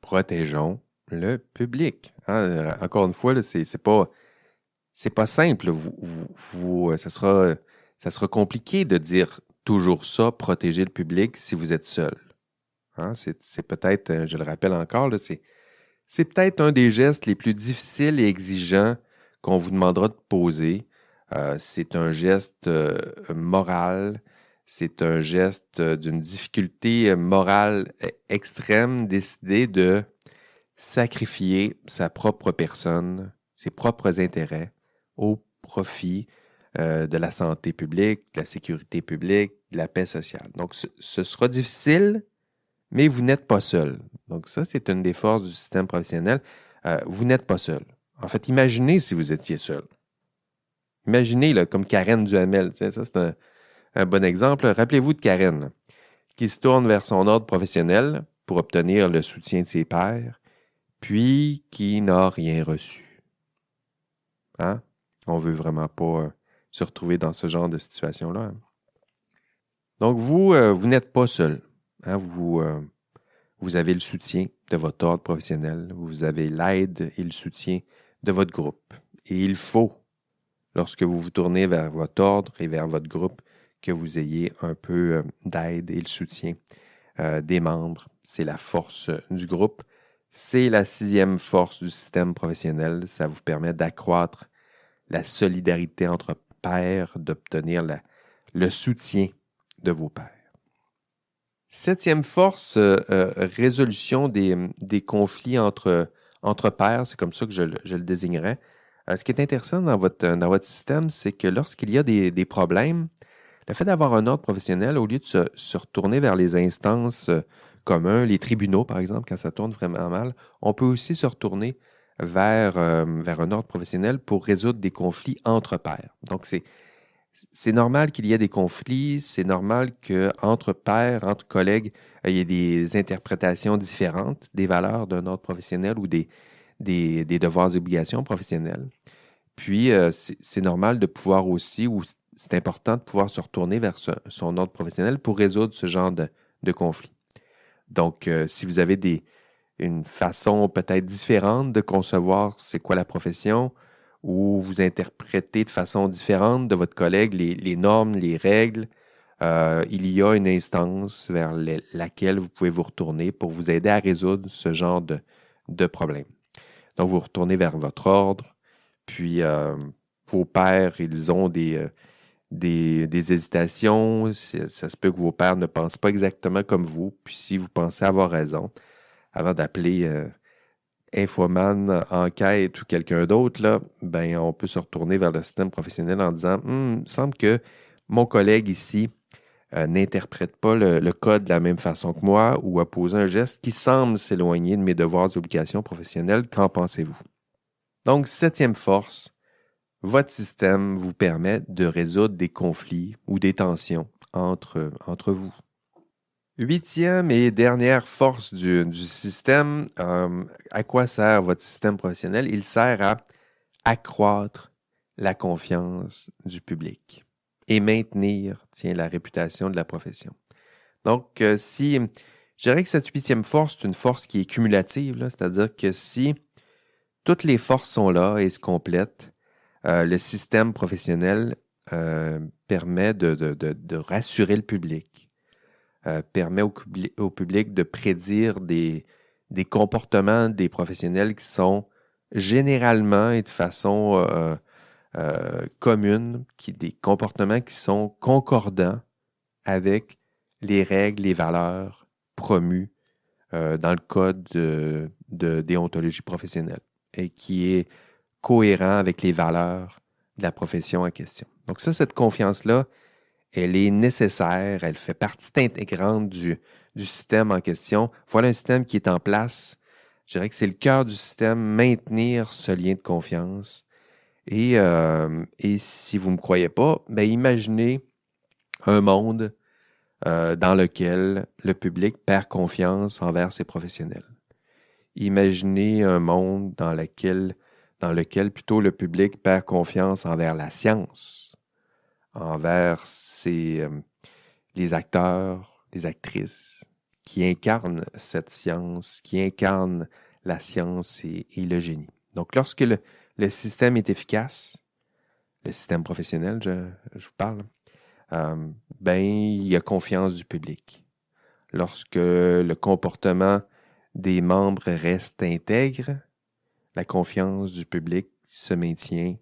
Protégeons le public. Hein? Encore une fois, là, c'est pas simple. Ça ça sera compliqué de dire toujours ça, protéger le public si vous êtes seul. Hein? C'est peut-être, je le rappelle encore, là, c'est peut-être un des gestes les plus difficiles et exigeants qu'on vous demandera de poser. C'est un geste moral, c'est un geste d'une difficulté morale extrême, décider de sacrifier sa propre personne, ses propres intérêts au profit de la santé publique, de la sécurité publique, de la paix sociale. Donc, ce sera difficile, mais vous n'êtes pas seul. Donc, ça, c'est une des forces du système professionnel. Vous n'êtes pas seul. En fait, imaginez si vous étiez seul. Imaginez, là, comme Karen Duhamel. Ça, c'est un bon exemple. Rappelez-vous de Karen, là, qui se tourne vers son ordre professionnel pour obtenir le soutien de ses pairs, puis qui n'a rien reçu. Hein? On ne veut vraiment pas se retrouver dans ce genre de situation-là. Hein? Donc, vous n'êtes pas seul. Hein? Vous avez le soutien de votre ordre professionnel, vous avez l'aide et le soutien de votre groupe. Et il faut, lorsque vous vous tournez vers votre ordre et vers votre groupe, que vous ayez un peu d'aide et le soutien des membres. C'est la force du groupe. C'est la 6e force du système professionnel. Ça vous permet d'accroître la solidarité entre pairs, d'obtenir le soutien de vos pairs. 7e force, résolution des conflits entre pairs, c'est comme ça que je le désignerais. Ce qui est intéressant dans votre système, c'est que lorsqu'il y a des problèmes, le fait d'avoir un ordre professionnel, au lieu de se retourner vers les instances communes, les tribunaux par exemple, quand ça tourne vraiment mal, on peut aussi se retourner vers un ordre professionnel pour résoudre des conflits entre pairs. Donc, c'est normal qu'il y ait des conflits, c'est normal qu'entre pairs, entre collègues, il y ait des interprétations différentes des valeurs d'un ordre professionnel ou des devoirs et obligations professionnelles. Puis, c'est normal de pouvoir aussi, ou c'est important de pouvoir se retourner vers son ordre professionnel pour résoudre ce genre de conflits. Donc, si vous avez une façon peut-être différente de concevoir c'est quoi la profession, ou vous interprétez de façon différente de votre collègue les normes, les règles, il y a une instance vers laquelle vous pouvez vous retourner pour vous aider à résoudre ce genre de problème. Donc, vous retournez vers votre ordre, puis vos pairs, ils ont des hésitations. Ça se peut que vos pairs ne pensent pas exactement comme vous, puis si vous pensez avoir raison, avant d'appeler Infoman, Enquête ou quelqu'un d'autre, là, ben, on peut se retourner vers le système professionnel en disant il me semble que mon collègue ici n'interprète pas le code de la même façon que moi ou a posé un geste qui semble s'éloigner de mes devoirs et obligations professionnelles. Qu'en pensez-vous? Donc, 7e force, votre système vous permet de résoudre des conflits ou des tensions entre vous. 8e et dernière force du système, à quoi sert votre système professionnel? Il sert à accroître la confiance du public et maintenir, la réputation de la profession. Donc, je dirais que cette 8e force, c'est une force qui est cumulative, là, c'est-à-dire que si toutes les forces sont là et se complètent, le système professionnel permet de rassurer le public. Permet au public de prédire des comportements des professionnels qui sont généralement et de façon commune, des comportements qui sont concordants avec les règles, les valeurs promues dans le code de déontologie professionnelle et qui est cohérent avec les valeurs de la profession en question. Donc ça, cette confiance-là, elle est nécessaire, elle fait partie intégrante du système en question. Voilà un système qui est en place. Je dirais que c'est le cœur du système, maintenir ce lien de confiance. Et si vous ne me croyez pas, ben imaginez un monde dans lequel le public perd confiance envers ses professionnels. Imaginez un monde dans lequel plutôt le public perd confiance envers la science, envers les acteurs, les actrices qui incarnent cette science, qui incarnent la science et le génie. Donc, lorsque le système est efficace, le système professionnel, je vous parle, il y a confiance du public. Lorsque le comportement des membres reste intègre, la confiance du public se maintient,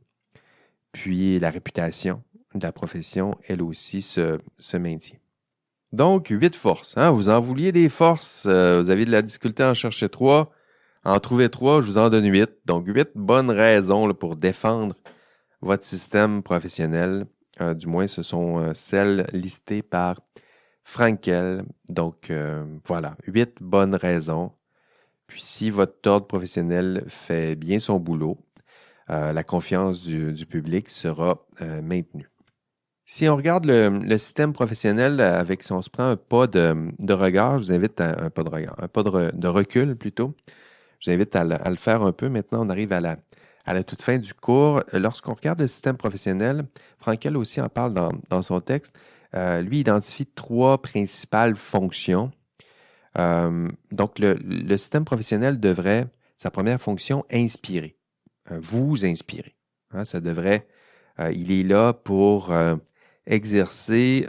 puis la réputation de la profession, elle aussi, se maintient. Donc, 8 forces. Hein? Vous en vouliez des forces, vous avez de la difficulté à en chercher 3. En trouver 3, je vous en donne 8. Donc, 8 bonnes raisons là, pour défendre votre système professionnel. Du moins, ce sont celles listées par Frankel. Donc, voilà, 8 bonnes raisons. Puis, si votre ordre professionnel fait bien son boulot, la confiance du public sera maintenue. Si on regarde le système professionnel si on se prend un pas de regard, je vous invite à un pas de regard, un pas de recul plutôt. Je vous invite à le faire un peu. Maintenant, on arrive à la toute fin du cours. Lorsqu'on regarde le système professionnel, Frankel aussi en parle dans son texte. Lui identifie 3 principales fonctions. Donc, le système professionnel devrait, sa première fonction, inspirer. Vous inspirer. Hein, ça devrait, il est là pour exercer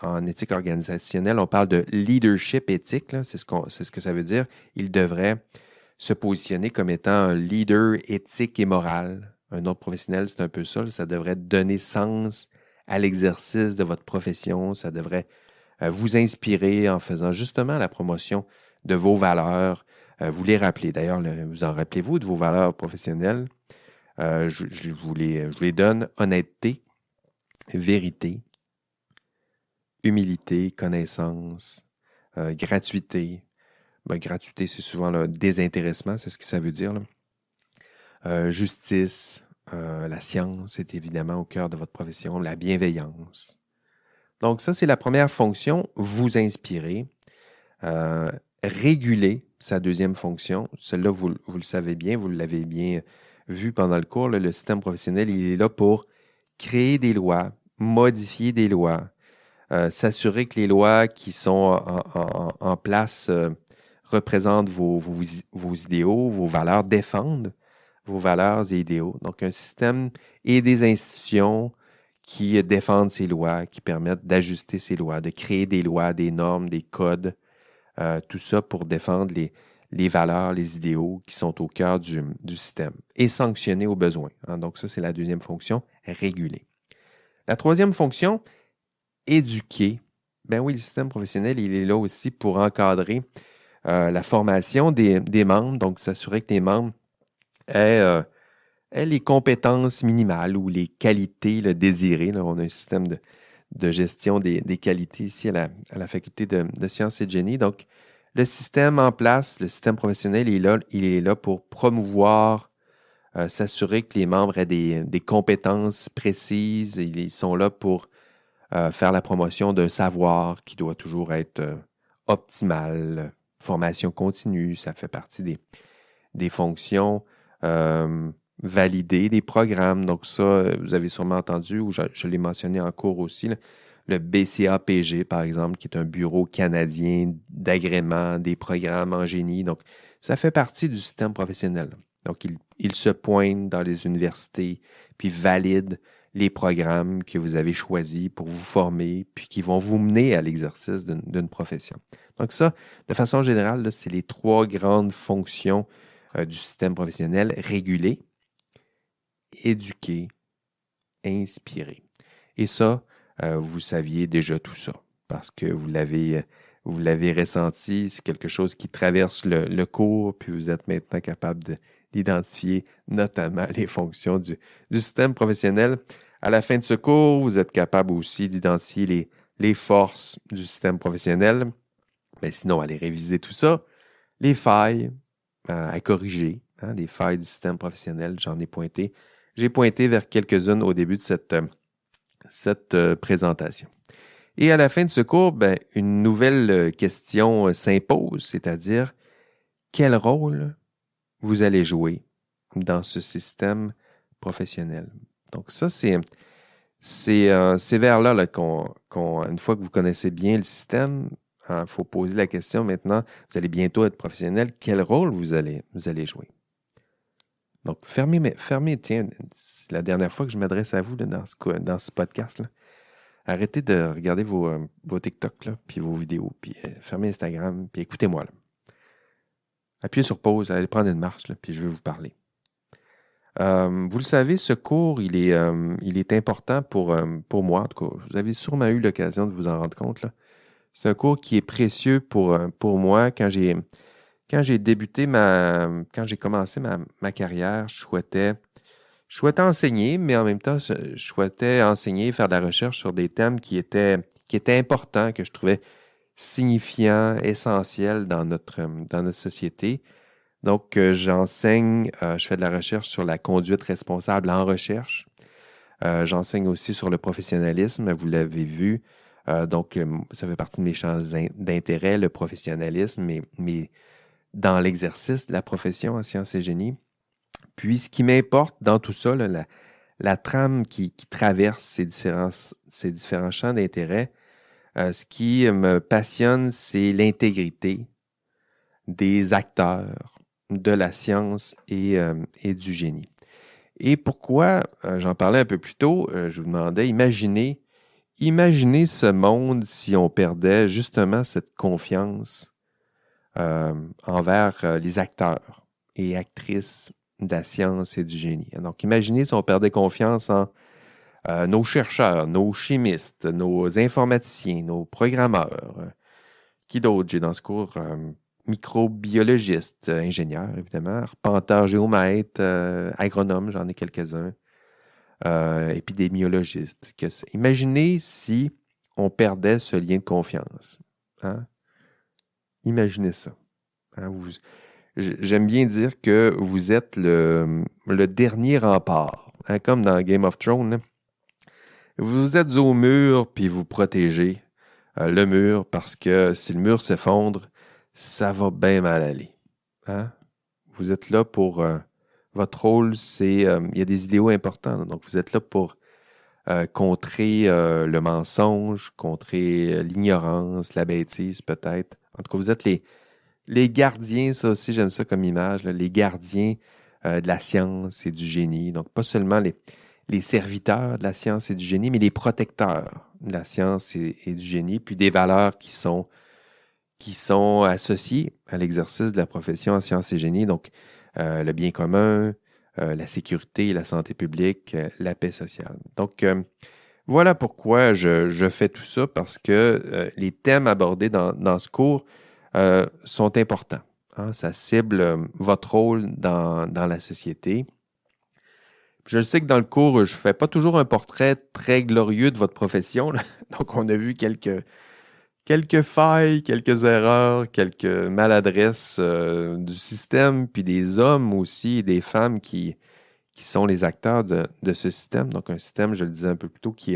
en éthique organisationnelle, on parle de leadership éthique, là, c'est ce que ça veut dire. Il devrait se positionner comme étant un leader éthique et moral. Un autre professionnel, c'est un peu ça. Ça devrait donner sens à l'exercice de votre profession. Ça devrait vous inspirer en faisant justement la promotion de vos valeurs. Vous les rappelez. D'ailleurs, vous en rappelez-vous de vos valeurs professionnelles? Je vous les donne. Honnêteté, vérité, humilité, connaissance, gratuité. Gratuité, c'est souvent le désintéressement, c'est ce que ça veut dire. Justice, la science est évidemment au cœur de votre profession, la bienveillance. Donc ça, c'est la première fonction, vous inspirer. Réguler, sa deuxième fonction. Celle-là, vous le savez bien, vous l'avez bien vu pendant le cours. Là, le système professionnel, il est là pour créer des lois, modifier des lois, s'assurer que les lois qui sont en place représentent vos idéaux, vos valeurs, défendent vos valeurs et idéaux. Donc, un système et des institutions qui défendent ces lois, qui permettent d'ajuster ces lois, de créer des lois, des normes, des codes, tout ça pour défendre les valeurs, les idéaux qui sont au cœur du système et sanctionner au besoin. Hein. Donc, ça, c'est la deuxième fonction, réguler. La troisième fonction, éduquer. Ben oui, le système professionnel, il est là aussi pour encadrer la formation des membres, donc s'assurer que les membres aient les compétences minimales ou les qualités désirées. Là, on a un système de gestion des qualités ici à la faculté de sciences et de génie. Donc, le système en place, le système professionnel, il est là pour promouvoir, s'assurer que les membres aient des compétences précises. Ils sont là pour faire la promotion d'un savoir qui doit toujours être optimal. Formation continue, ça fait partie des fonctions. Valider des programmes. Donc ça, vous avez sûrement entendu, ou je l'ai mentionné en cours aussi, là, le BCAPG, par exemple, qui est un bureau canadien d'agrément des programmes en génie. Donc, ça fait partie du système professionnel. Donc, il se pointe dans les universités, puis valide les programmes que vous avez choisis pour vous former, puis qui vont vous mener à l'exercice d'une profession. Donc ça, de façon générale, là, c'est les 3 grandes fonctions du système professionnel: réguler, éduquer, inspirer. Et ça, vous saviez déjà tout ça parce que vous l'avez ressenti. C'est quelque chose qui traverse le cours, puis vous êtes maintenant capable d'identifier notamment les fonctions du système professionnel. À la fin de ce cours, vous êtes capable aussi d'identifier les forces du système professionnel. Mais sinon, allez réviser tout ça. Les failles à corriger, hein, les failles du système professionnel, j'en ai pointé. J'ai pointé vers quelques-unes au début de cette présentation. Et à la fin de ce cours, une nouvelle question s'impose, c'est-à-dire quel rôle vous allez jouer dans ce système professionnel. Donc ça, c'est vers là, une fois que vous connaissez bien le système, il faut poser la question maintenant, vous allez bientôt être professionnel, quel rôle vous allez jouer? Donc, fermez, tiens, c'est la dernière fois que je m'adresse à vous là, dans ce podcast-là. Arrêtez de regarder vos TikTok, là, puis vos vidéos, puis fermez Instagram, puis écoutez-moi. Là. Appuyez sur pause, allez prendre une marche, là, puis je vais vous parler. Vous le savez, ce cours, il est important pour moi. En tout cas, vous avez sûrement eu l'occasion de vous en rendre compte. Là. C'est un cours qui est précieux pour moi. Quand j'ai débuté quand j'ai commencé ma carrière, je souhaitais enseigner, mais en même temps, je souhaitais enseigner, faire de la recherche sur des thèmes qui étaient importants, que je trouvais signifiants, essentiels dans notre société. Donc, j'enseigne, je fais de la recherche sur la conduite responsable en recherche. J'enseigne aussi sur le professionnalisme, vous l'avez vu. Donc, ça fait partie de mes champs d'intérêt, le professionnalisme, mais dans l'exercice de la profession en sciences et génie. Puis, ce qui m'importe dans tout ça, là, la trame qui traverse ces différents champs d'intérêt, ce qui me passionne, c'est l'intégrité des acteurs de la science et du génie. Et pourquoi, j'en parlais un peu plus tôt, je vous demandais, imaginez ce monde si on perdait justement cette confiance envers les acteurs et actrices de la science et du génie. Donc, imaginez si on perdait confiance en nos chercheurs, nos chimistes, nos informaticiens, nos programmeurs. Qui d'autre j'ai dans ce cours? Microbiologistes, ingénieurs, évidemment, arpenteurs, géomètres, agronomes, j'en ai quelques-uns, épidémiologistes. Imaginez si on perdait ce lien de confiance. Hein? Imaginez ça. Hein? J'aime bien dire que vous êtes le dernier rempart. Hein? Comme dans Game of Thrones, là. Vous êtes au mur, puis vous protégez le mur, parce que si le mur s'effondre, ça va bien mal aller. Hein? Vous êtes là pour... votre rôle, c'est... il y a des idéaux importants. Donc, vous êtes là pour contrer le mensonge, contrer l'ignorance, la bêtise, peut-être. En tout cas, vous êtes les gardiens, ça aussi, j'aime ça comme image, là, les gardiens de la science et du génie. Donc, pas seulement les serviteurs de la science et du génie, mais les protecteurs de la science et du génie, puis des valeurs qui sont associées à l'exercice de la profession en sciences et génie. Donc, le bien commun, la sécurité, la santé publique, la paix sociale. Donc, voilà pourquoi je fais tout ça, parce que les thèmes abordés dans ce cours sont importants. Hein? Ça cible votre rôle dans la société. Je le sais que dans le cours, je ne fais pas toujours un portrait très glorieux de votre profession. Là. Donc, on a vu quelques failles, quelques erreurs, quelques maladresses du système, puis des hommes aussi et des femmes qui sont les acteurs de ce système. Donc, un système, je le disais un peu plus tôt, qui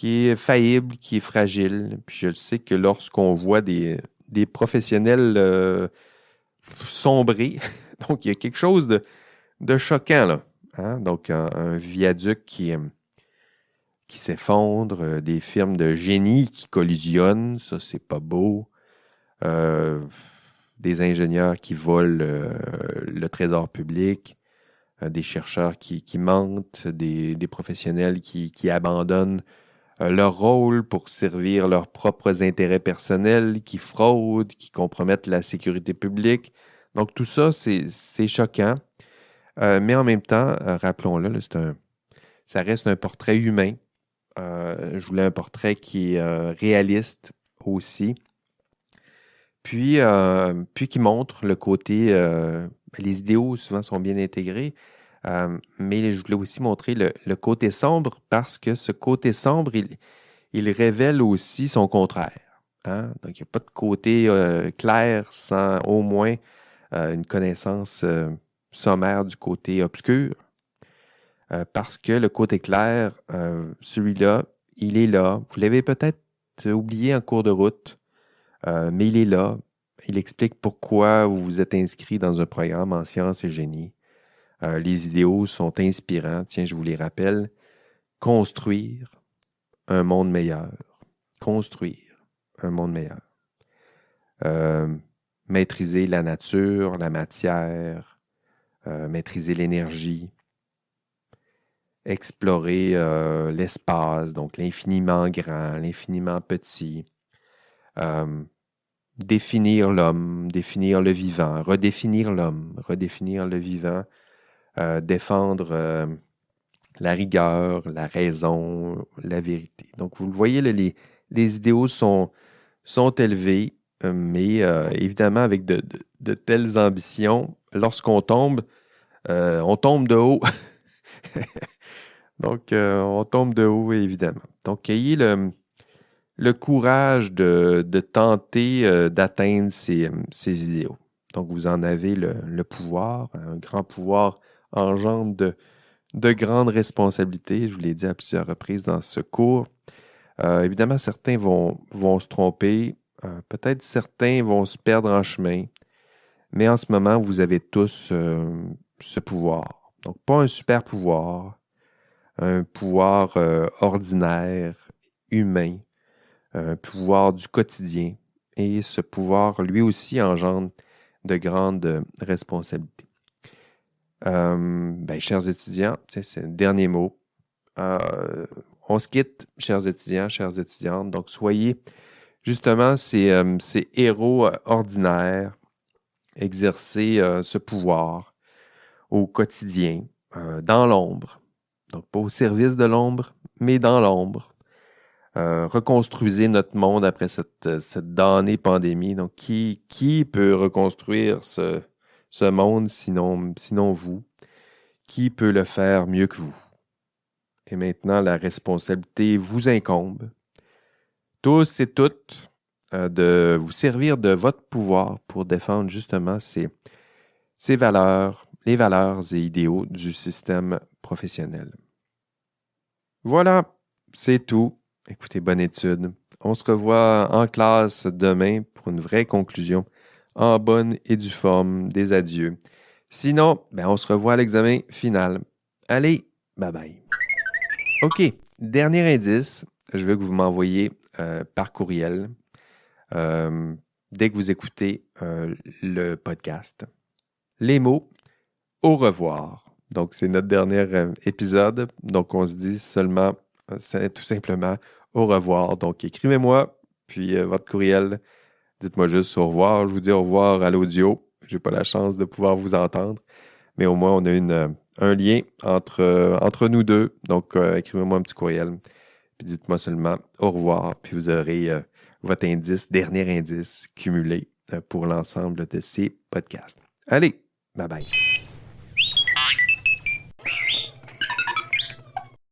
est faillible, qui est fragile. Puis je le sais que lorsqu'on voit des professionnels sombrer, donc il y a quelque chose de choquant, là. Hein? Donc, un viaduc qui s'effondre, des firmes de génie qui collisionnent, ça, c'est pas beau. Des ingénieurs qui volent le trésor public, des chercheurs qui mentent, des professionnels qui abandonnent leur rôle pour servir leurs propres intérêts personnels, qui fraudent, qui compromettent la sécurité publique. Donc, tout ça, c'est choquant. Mais en même temps, rappelons-le, là, ça reste un portrait humain. Je voulais un portrait qui est réaliste aussi. Puis qui montre le côté... les idéaux, souvent, sont bien intégrés. Mais je voulais aussi montrer le côté sombre, parce que ce côté sombre, il révèle aussi son contraire. Hein? Donc, il n'y a pas de côté clair sans au moins une connaissance sommaire du côté obscur. Parce que le côté clair, celui-là, il est là. Vous l'avez peut-être oublié en cours de route, mais il est là. Il explique pourquoi vous vous êtes inscrit dans un programme en sciences et génie. Les idéaux sont inspirants. Tiens, je vous les rappelle. Construire un monde meilleur. Construire un monde meilleur. Maîtriser la nature, la matière, maîtriser l'énergie. explorer l'espace, donc l'infiniment grand, l'infiniment petit, définir l'homme, définir le vivant, redéfinir l'homme, redéfinir le vivant, défendre la rigueur, la raison, la vérité. Donc, vous le voyez, là, les idéaux sont élevés, mais évidemment, avec de telles ambitions, lorsqu'on tombe, on tombe de haut. Donc, on tombe de haut, évidemment. Donc, ayez le courage de tenter d'atteindre ces idéaux. Donc, vous en avez le pouvoir. Un grand pouvoir engendre de grandes responsabilités. Je vous l'ai dit à plusieurs reprises dans ce cours. Évidemment, certains vont se tromper. Peut-être certains vont se perdre en chemin. Mais en ce moment, vous avez tous ce pouvoir. Donc, pas un super pouvoir, un pouvoir ordinaire, humain, un pouvoir du quotidien. Et ce pouvoir, lui aussi, engendre de grandes responsabilités. Chers étudiants, c'est le dernier mot. On se quitte, chers étudiants, chères étudiantes. Donc, soyez justement ces héros ordinaires, exercez ce pouvoir au quotidien, dans l'ombre. Donc, pas au service de l'ombre, mais dans l'ombre. Reconstruisez notre monde après cette damnée pandémie. Donc, qui peut reconstruire ce monde sinon vous? Qui peut le faire mieux que vous? Et maintenant, la responsabilité vous incombe, tous et toutes, de vous servir de votre pouvoir pour défendre justement ces valeurs, les valeurs et idéaux du système professionnel. Voilà, c'est tout. Écoutez, bonne étude. On se revoit en classe demain pour une vraie conclusion en bonne et due forme des adieux. Sinon, on se revoit à l'examen final. Allez, bye bye. OK, dernier indice, je veux que vous m'envoyiez par courriel dès que vous écoutez le podcast. Les mots « au revoir ». Donc, c'est notre dernier épisode. Donc, on se dit seulement, c'est tout simplement « au revoir ». Donc, écrivez-moi, puis votre courriel, dites-moi juste « au revoir ». Je vous dis au revoir à l'audio. Je n'ai pas la chance de pouvoir vous entendre, mais au moins, on a un lien entre nous deux. Donc, écrivez-moi un petit courriel, puis dites-moi seulement « au revoir », puis vous aurez votre dernier indice cumulé pour l'ensemble de ces podcasts. Allez, bye bye.